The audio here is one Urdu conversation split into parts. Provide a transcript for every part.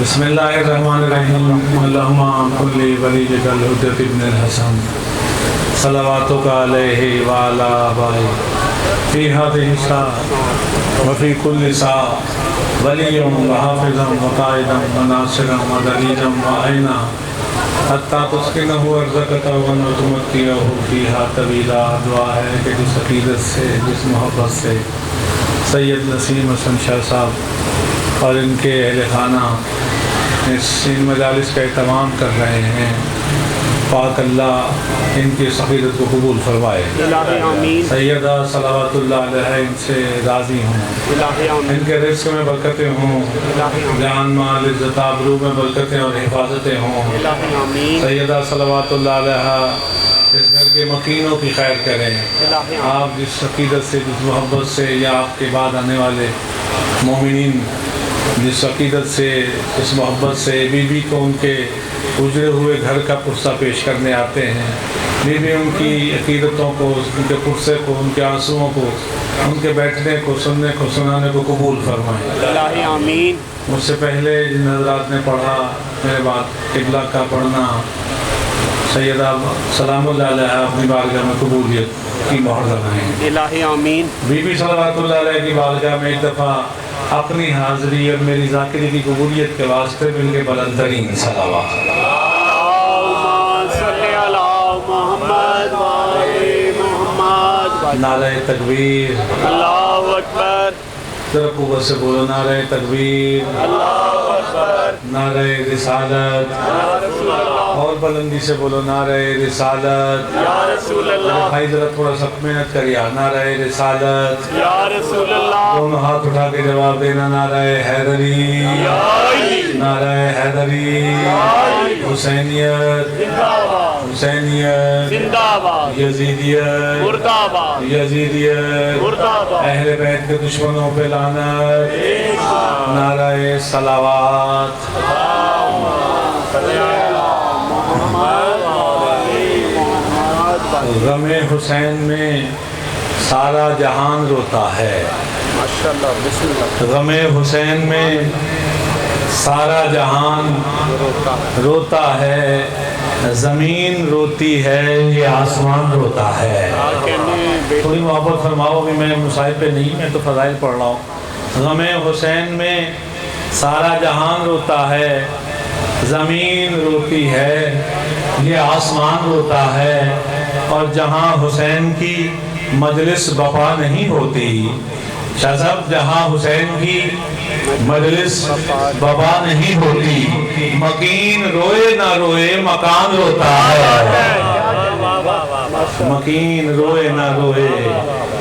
بسم اللہ الرحمن الرحیم اللہم کلی ولیجک الحجت ابن الحسن صلواتک علیہ وعلا آبائی فی هذه الساعة وفی کل ساعة ولیا وحافظا وقائدا وناصرا ودلیجا وعینا حتی تسکنہ ارزقک ونتمتیہ فیہا طویلا۔ دعا ہے کہ جس عقیدت سے، جس محبت سے سید نسیم حسن شاہ صاحب اور ان کے اہل خانہ ان مجالس کا اہتمام کر رہے ہیں، پاک اللہ ان کی عقیدت کو قبول فرمائے۔ سیدہ صلوات اللہ علیہ ان سے راضی ہوں، ان کے رزق میں برکتیں ہوں، جان مال عزت آبرو میں برکتیں اور حفاظتیں ہوں۔ سیدہ صلوات اللہ علیہ اس گھر کے مکینوں کی خیر کریں۔ آپ جس عقیدت سے، جس محبت سے، یا آپ کے بعد آنے والے مومنین جس عقیدت سے، اس محبت سے بی بی کو ان کے اجڑے ہوئے گھر کا پرسہ پیش کرنے آتے ہیں، بی بی ان کی عقیدتوں کو، ان کے پرسے کو، ان کے آنسوؤں کو، ان کے بیٹھنے کو، سننے کو، سنانے کو قبول فرمائیں۔ آمین۔ مجھ سے پہلے جن حضرات نے پڑھا، میرے بعد قبلہ کا پڑھنا، سیدہ سلام اللہ علیہ اپنی بارگاہ میں قبولیت کی مہر لگائیں۔ الہی آمین۔ بی بی صلوات اللہ علیہ کی بارگاہ میں ایک دفعہ اپنی حاضری اور میری ذاکری کی قبولیت کے واسطے مل کے بلند ترین صلوات۔ اللہم صلی علی محمد و آل محمد۔ نعرہ تکبیر، اللہ اکبر۔ ذرا قوت سے بولو نعرہ تکبیر، اللہ اکبر۔ نعرہ رسالت، یا رسول اللہ۔ اور بلندی سے بولو نعرہ رسالت۔ یا رسول اللہ۔ بھائی ذرا تھوڑا سا محنت کریے، نعرہ رسالت۔ یا رسول اللہ۔ دونوں ہاتھ اٹھا کے جواب دینا، نعرہ حیدری، یا علی۔ نعرہ حیدری، حسینیت، زندہ باد۔ حسینیت، زندہ باد۔ یزیدیت، مردہ باد۔ یزیدیت، مردہ باد۔ اہل بیت کے دشمنوں پہ لعنت، نعرہ صلوات۔ غم حسین میں سارا جہان روتا ہے، ماشاءاللہ، بسم اللہ۔ غم حسین میں سارا جہان روتا ہے، زمین روتی ہے، یہ آسمان روتا ہے۔ تھوڑی محبت فرماؤ کہ میں مصائب پہ نہیں، میں تو فضائل پڑھ رہا ہوں۔ غم حسین میں سارا جہان روتا ہے، زمین روتی ہے، یہ آسمان روتا ہے، اور جہاں حسین کی مجلس بپا نہیں ہوتی، شاہ صاحب، جہاں حسین کی مجلس بپا نہیں ہوتی، مکین روئے نہ روئے مکان روتا ہے، مکین روئے نہ روئے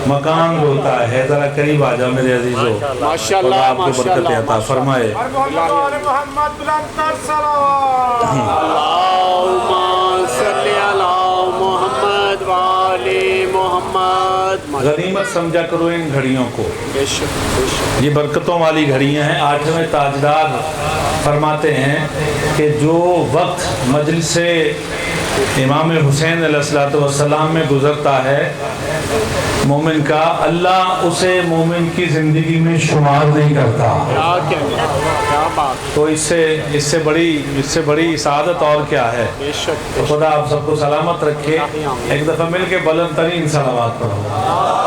مکان روتا ہے۔ ذرا قریب آ جاؤ میرے عزیزو، خدا آپ کو برکت عطا فرمائے۔ غنیمت سمجھا کرو ان گھڑیوں کو، یہ برکتوں والی گھڑیاں ہیں۔ آٹھویں تاجدار فرماتے ہیں کہ جو وقت مجلس امام حسین علیہ السلام میں گزرتا ہے مومن کا، اللہ اسے مومن کی زندگی میں شمار نہیں کرتا۔ تو اس سے بڑی سعادت اور کیا ہے؟ تو خدا آپ سب کو سلامت رکھے۔ ایک دفعہ مل کے بلند ترین صلوات پڑھو۔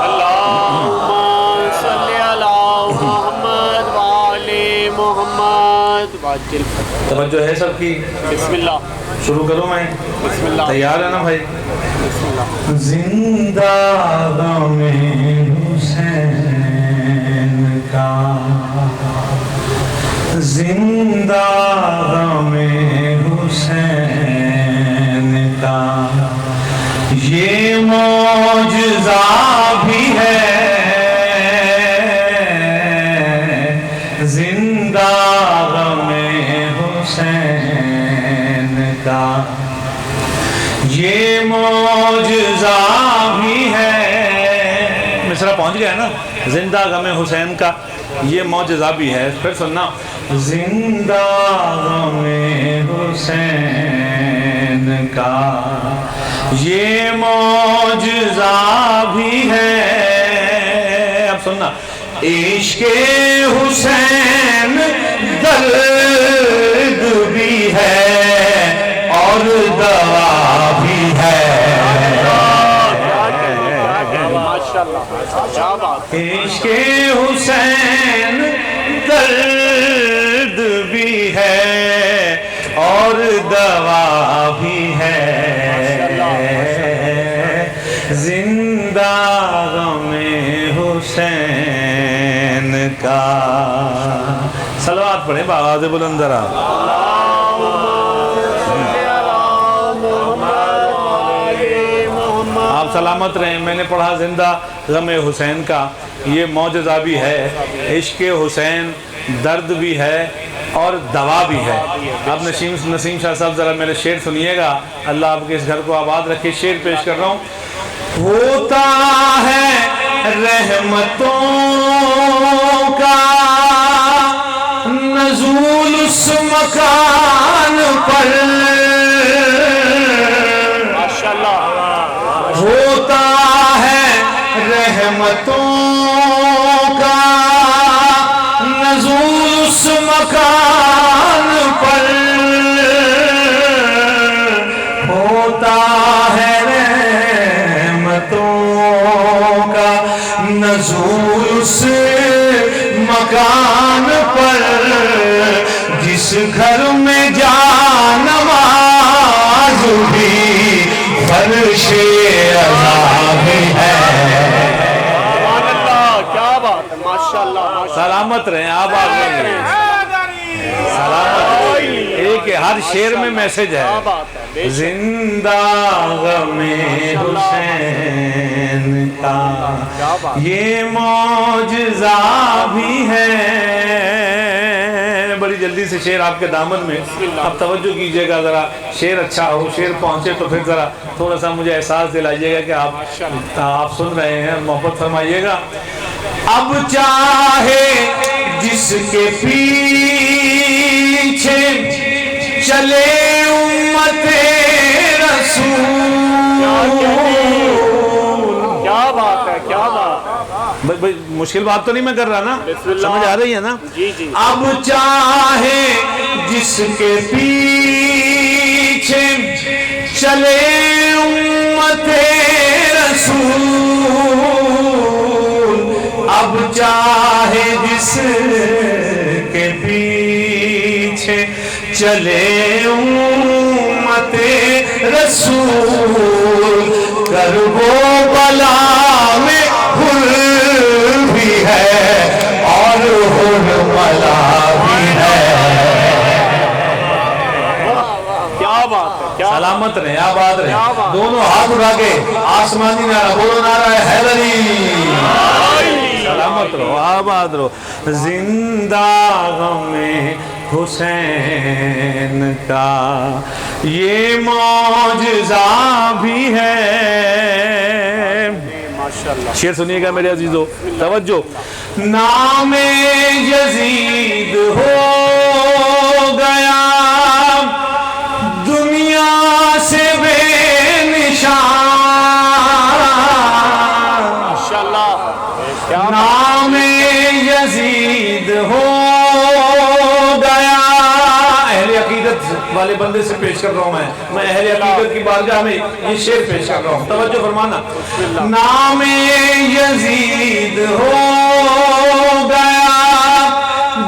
اللہم صلی علی محمد و آل محمد۔ توجہ ہے سب کی؟ بسم اللہ۔ شروع کروں میں؟ بسم اللہ۔ تیار ہے نا بھائی؟ بسم اللہ۔ زندہ غم حسین کا، زندہ غم حسین کا، یہ معجزہ بھی ہے، زندہ غم حسین کا، یہ معجزہ بھی ہے۔ مصرع پہنچ گیا ہے نا؟ زندہ غم حسین کا یہ معجزہ بھی ہے۔ پھر سننا، زندہ غم حسین کا یہ معجزہ بھی ہے۔ اب سننا، عشق حسین در کیا بات عشق حسین درد بھی ہے اور دوا بھی ہے زندہ غم حسین کا صلوات پڑھیں بآواز بلند ذرا آپ سلامت رہیں میں نے پڑھا زندہ غم حسین کا یہ معجزہ بھی ہے عشق حسین درد بھی ہے اور دوا بھی ہے اب نسیم شاہ صاحب ذرا میرے شعر سنیے گا اللہ آپ کے اس گھر کو آباد رکھے شعر پیش کر رہا ہوں ہوتا ہے رحمتوں کا نزول اس مکان پر ماشاءاللہ ہوتا ہے رحمتوں کا نزول اس مکان پر ہوتا ہے رحمتوں کا نزول اس مکان پر جس گھر میں جانماز بھی فرش عذاب ہے سبحان اللہ کیا بات ہے ماشاءاللہ سلامت رہیں آپ آگے رہیں سلامت رہیں ایک ہر شعر میں میسج ہے زندہ غم حسین کا یہ معجزہ بھی ہے بڑی جلدی سے شعر آپ کے دامن میں اب توجہ کیجئے گا ذرا شعر اچھا ہو شعر پہنچے تو پھر ذرا تھوڑا سا مجھے احساس دلائیے گا کہ آپ سن رہے ہیں محبت فرمائیے گا اب چاہے جس کے پیچھے چلے امت رسول کیا بات ہے کیا بات مشکل بات تو نہیں میں کر رہا نا سمجھ آ رہی ہے نا جی جی اب چاہے جس کے پیچھے چلے امت رسول اب چاہے جس کے پیچھے چلے امت رسول کرب و بلا میں حر بھی ہے اور حرملا بھی ہے کیا بات ہے سلامت رہیں آباد رہیں دونوں ہاتھ اٹھا کے آسمانی نعرہ بولو نعرہ حیدری سلامت رہو آباد رہو زندہ غم حسین کا یہ معجزہ بھی ہے شعر سنیے گا میرے عزیزو توجہ نام یزید ہو گیا دنیا سے بے نشان نام یزید ہو گیا اہل عقیدت والے بندے سے پیش کر رہا ہوں میں اہل عقیدت کی بارگاہ میں یہ شعر پیش کر رہا ہوں توجہ فرمانا نام یزید ہو گیا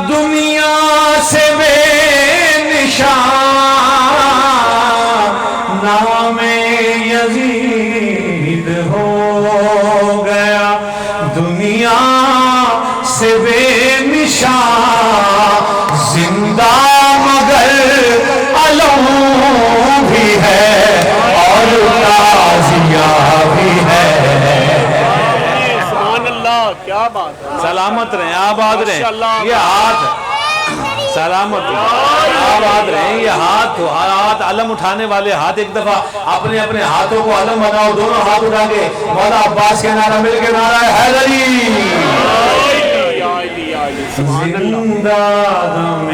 دنیا سے بے نشان نام یزید ہو گیا دنیا سے بے نشان زندہ مگر علم بھی ہے اور تازیہ بھی ہے سبحان اللہ کیا بات ہے سلامت رہیں آباد رہیں یہ ہاتھ سلامت رہیں آباد رہیں یہ ہاتھ علم اٹھانے والے ہاتھ ایک دفعہ اپنے اپنے ہاتھوں کو علم بناؤ دونوں ہاتھ اٹھا کے مولا عباس کے نعرہ مل کے نعرہ حیدری زندہ غم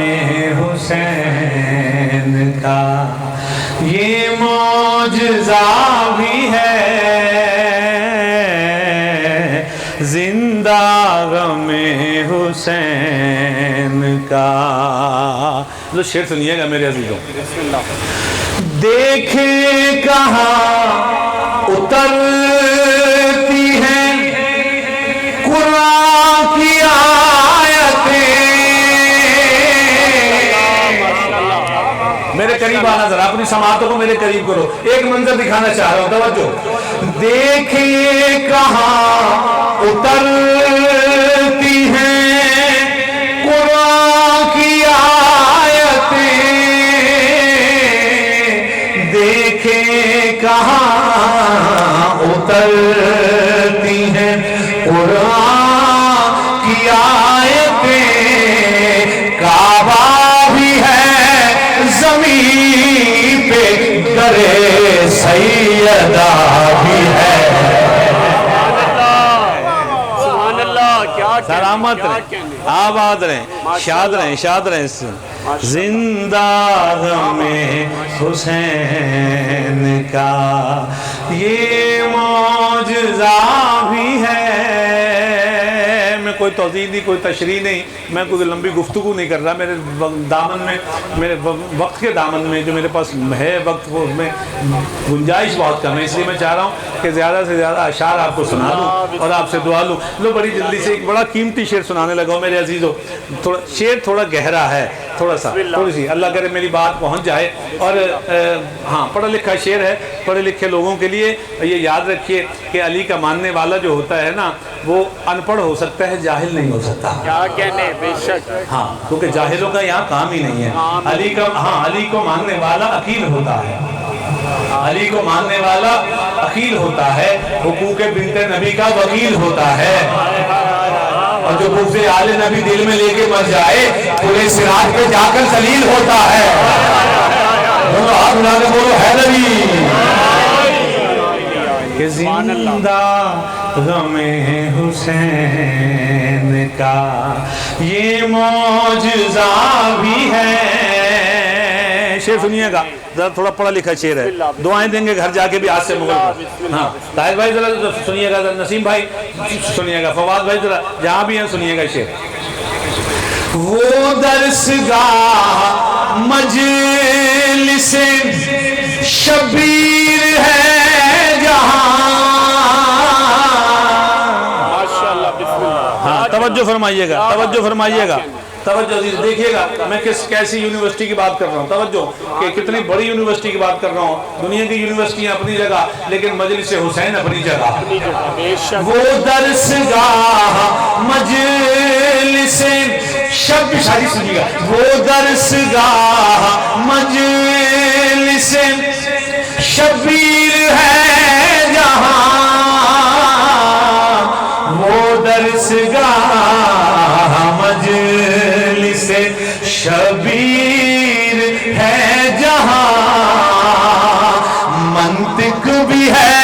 حسین کا یہ معجزہ بھی ہے زندہ غم حسین کا لو شعر سنیے گا میرے عزیزوں دیکھیں کہاں اترتی ہیں قرآن کی آیتیں. میرے قریب آنا ذرا، اپنی سماعتوں کو میرے قریب کرو. ایک منظر دکھانا چاہ رہا ہوں، توجہ. دیکھیے کہاں اترتی ہیں قرآن کی آیتیں. دیکھیں کہاں اترتی ہیں قرآن کی آیتیں. کعبہ بھی ہے زمین پہ، کرے سیدہ بھی ہے. سبحان اللہ. کیا سلامت رہیں، آباد رہیں، شاد رہیں، شاد رہیں. زندہ غمِ حسین کا یہ معجزہ بھی ہے. میں کوئی توضیح نہیں، کوئی تشریح نہیں، میں کوئی لمبی گفتگو نہیں کر رہا. میرے دامن میں، میرے وقت کے دامن میں جو میرے پاس ہے وقت، وہ اس میں گنجائش بہت کم ہے. اس لیے میں چاہ رہا ہوں کہ زیادہ سے زیادہ اشعار آپ کو سنا دوں اور آپ سے دعا لوں. لو بڑی جلدی سے ایک بڑا قیمتی شعر سنانے لگا ہوں میرے عزیزو. تھوڑا شعر تھوڑا گہرا ہے، تھوڑا سا تھوڑی سی اللہ کرے میری بات پہنچ جائے. اور ہاں پڑھا لکھا شعر ہے پڑھے لکھے لوگوں کے لیے. یہ یاد رکھیے کہ علی کا ماننے والا جو ہوتا ہے نا، وہ ان پڑھ ہو سکتا ہے، جاہل نہیں ہو سکتا. کیا کہنے، بے شک. ہاں کیونکہ جاہلوں کا یہاں کام ہی نہیں ہے. علی کو ماننے والا عقیل ہوتا ہے. علی کو ماننے والا عقیل ہوتا ہے، حقوق بنت نبی کا وکیل ہوتا ہے. اور جو بغض آل نبی دل میں لے کے مر جائے، پورے صراط پہ جا کر ذلیل ہوتا ہے. بولو ہاتھ اٹھا کے بولو حیدری. کہ زندہ غم حسین کا یہ معجزہ بھی ہے. شعر سنیے گا ذرا، تھوڑا پڑھا لکھا شعر ہے. دعائیں دیں گے گھر جا کے بھی آج سے مغل. ہاں طاہر بھائی ذرا سنیے گا، نسیم بھائی سنیے گا، فواد بھائی ذرا جہاں بھی ہیں سنیے گا شعر. وہ درسگاہ مجلس شبیر ہے جہاں. ہاں توجہ فرمائیے گا، توجہ فرمائیے گا، توجہ دیکھیے گا. میں کیسی یونیورسٹی کی بات کر رہا ہوں. توجہ کہ کتنی بڑی یونیورسٹی کی بات کر رہا ہوں. دنیا کی یونیورسٹیاں اپنی جگہ، لیکن مجلس حسین اپنی جگہ. وہ درسگاہ مجلس شب شادی سنیے گا. وہ درسگاہ مجلس شبیر ہے جہاں. وہ درسگاہ مجلس شبیر ہے جہاں. منطق بھی ہے،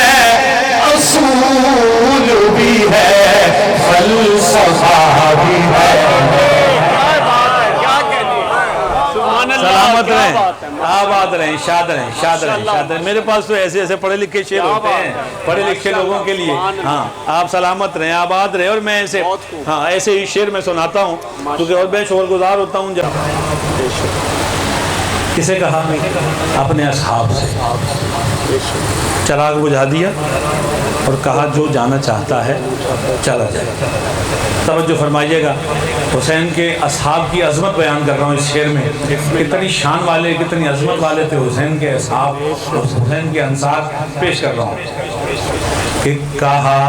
اصول بھی ہے، فلسفہ بھی ہے. سلامت رہیں، آباد رہیں، شاد رہیں، شاد رہیں، شاد رہیں. میرے پاس تو ایسے ایسے پڑھے لکھے شعر ہوتے ہیں پڑھے لکھے لوگوں کے لیے. ہاں آپ سلامت رہیں، آباد رہیں. اور میں ایسے ہاں ایسے ہی شعر میں سناتا ہوں کیونکہ اور میں شور گزار ہوتا ہوں. کسے کہا؟ اپنے اصحاب سے. چراغ بجھا دیا اور کہا جو جانا چاہتا ہے چلا جائے. توجہ فرمائیے گا. حسین کے اصحاب کی عظمت بیان کر رہا ہوں اس شعر میں. کتنی شان والے، کتنی عظمت والے تھے حسین کے اصحاب، حسین کے انصار پیش کر رہا ہوں. کہ کہا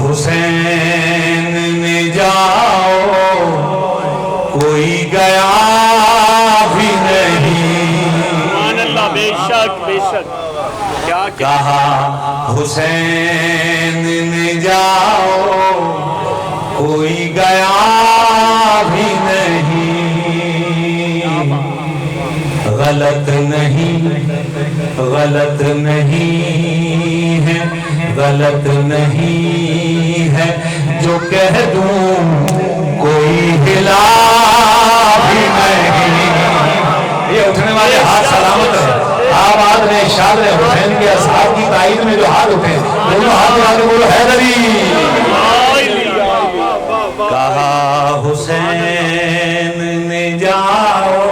حسین نے جاؤ کوئی گیا بھی نہیں. سبحان اللہ. بے شک بے شک. کہا حسین نے جاؤ کوئی گیا بھی نہیں. غلط نہیں، غلط نہیں ہے، غلط نہیں ہے جو کہہ دوں کوئی ہلا بھی نہیں. یہ اٹھنے والے ہاتھ سلامت ہیں، آباد رہے، شاد رہے. حسین کے اصحاب کی تائید میں جو ہاتھ اٹھے دونوں ہاتھ اٹھا کے بولو حیدری. کہا حسین نے جاؤ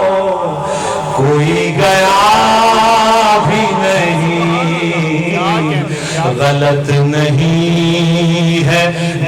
کوئی گیا بھی نہیں. غلط نہیں ہے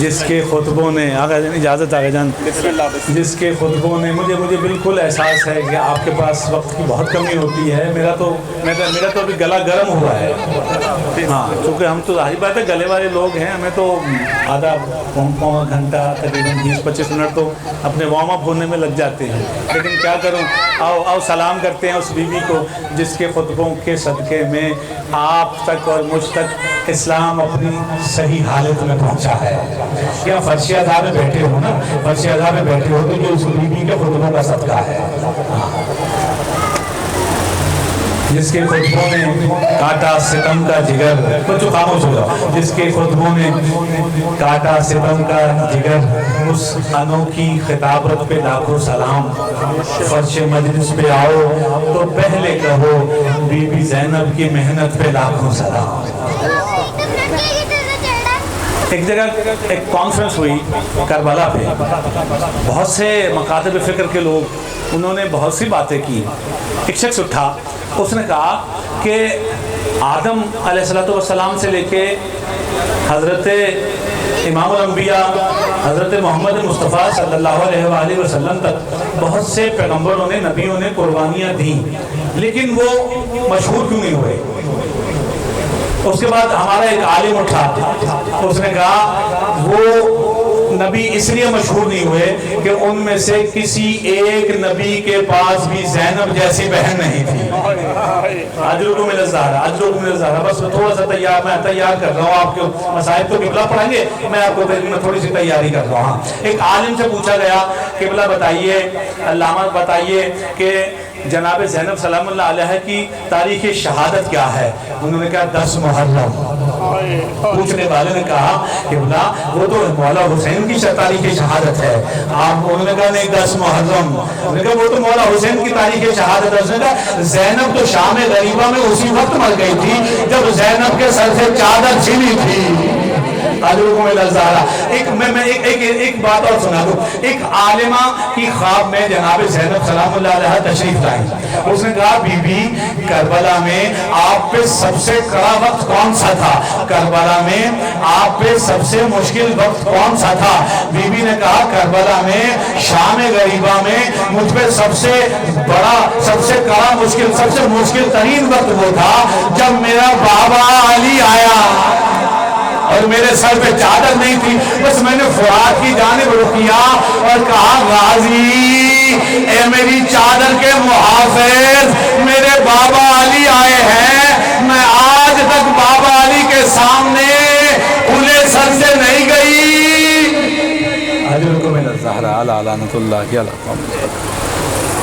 جس کے خطبوں نے آقا جان اجازت آقا جان بسم اللہ جس کے خطبوں نے مجھے بالکل احساس ہے کہ آپ کے پاس وقت کی بہت کمی ہوتی ہے. میرا تو ابھی گلا گرم ہوا ہے. ہاں چونکہ ہم تو ظاہر بات ہے گلے والے لوگ ہیں, ہمیں تو آدھا پونا گھنٹہ تقریباً 20-25 منٹ تو اپنے وارم اپ ہونے میں لگ جاتے ہیں. لیکن کیا کروں, آؤ سلام کرتے ہیں اس بیوی کو جس کے خطبوں کے صدقے میں آپ تک اور مجھ تک اسلام اپنی صحیح حالت میں پہنچا ہے. کیا فرش اعضاء میں بیٹھے ہو نا, فرش اعضاء میں بیٹھے ہو تو یہ اس بیوی کے خطبوں کا صدقہ ہے. جس کے خطبوں نے کاٹا ستم کا جگر, بچوں خاموش ہو جاؤ, جس کے خطبوں نے کاٹا ستم کا جگر, اس انوکھی خطابت پہ لاکھوں سلام. فرش مجلس پہ آؤ تو پہلے کہو بی بی زینب کی محنت پہ لاکھوں سلام. ایک جگہ ایک کانفرنس ہوئی کربلا پہ, بہت سے مکاتب فکر کے لوگ, انہوں نے بہت سی باتیں کی. ایک شخص اٹھا, اس نے کہا کہ آدم علیہ السلام سے لے کے حضرت امام الانبیاء حضرت محمد مصطفیٰ صلی اللہ علیہ وآلہ وسلم تک بہت سے پیغمبروں نے, نبیوں نے قربانیاں دیں, لیکن وہ مشہور کیوں نہیں ہوئے؟ اس کے بعد ہمارا ایک عالم اٹھا, اس نے کہا وہ نبی اس لیے مشہور نہیں ہوئے کہ ان میں سے کسی ایک نبی کے پاس بھی زینب جیسی بہن نہیں تھی. اجرکم من الزہرا, اجرکم من الزہرا. بس تھوڑا سا میں تیار کر رہا ہوں, آپ کے مصائب تو قبلہ پڑھیں گے, میں آپ کو تھوڑی سی تیاری کر رہا ہوں. ایک عالم سے پوچھا گیا قبلہ بتائیے, علامہ بتائیے کہ جناب زینب سلام اللہ علیہ کی تاریخ شہادت کیا ہے؟ انہوں نے کہا 10 محرم. پوچھنے والے نے کہا کہ وہ تو مولا حسین کی تاریخ شہادت ہے. انہوں نے کہا نہیں 10 محرم. انہوں نے کہا وہ تو مولا حسین کی تاریخ شہادت ہے. اس نے کہا زینب تو شام غریبہ میں اسی وقت مر گئی تھی جب زینب کے سر سے چادر چھینی تھی. ایک بات اور سنا دو. ایک عالمہ کی خواب میں جناب زینب سلام اللہ علیہ تشریف لائی. اس نے کہا بی بی کربلا میں آپ پہ سب سے کڑا وقت کون سا تھا؟ کربلا میں آپ پہ سب سے مشکل وقت کون سا تھا؟ بی بی نے کہا کربلا میں شام غریبہ میں مجھ پہ سب سے بڑا, سب سے کڑا مشکل, سب سے مشکل ترین وقت وہ تھا جب میرا بابا علی آیا اور میرے سر پہ چادر نہیں تھی. بس میں نے فرات کی جانب رخ کیا اور کہا غازی اے میری چادر کے محافظ, میرے بابا علی آئے ہیں. میں آج تک بابا علی کے سامنے کھلے سر سے نہیں گئی. حضرت کو میں الزہرا علی لعنت اللہ کی علیہ